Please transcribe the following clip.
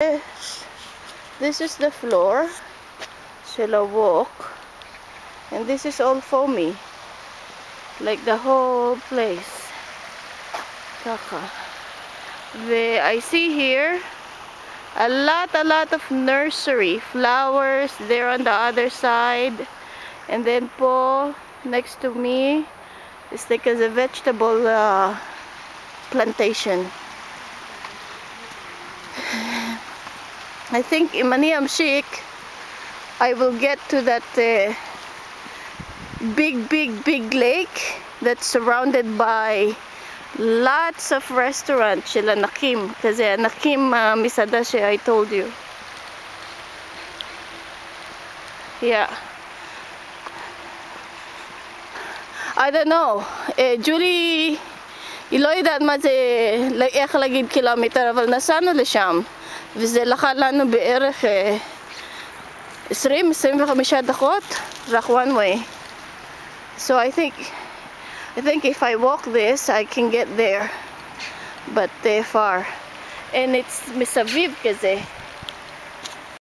This is the floor. Sila walk. And this is all foamy. Like the whole place. Kaka. I see here a lot of nursery flowers there on the other side. And then po, next to me is like a vegetable plantation. I think in Maniam Sheikh I will get to that big lake that's surrounded by lots of restaurants. Sila Nakim, kasi Nakim Misada siya, I told you. Yeah. I don't know. Julie Iloy that mas like lagid kilometer אבל נסענו לשם וזה לקח לנו בערך 25 דקות רק one way. So I think if I walk this I can get there, but far, and it's מסביב כזה.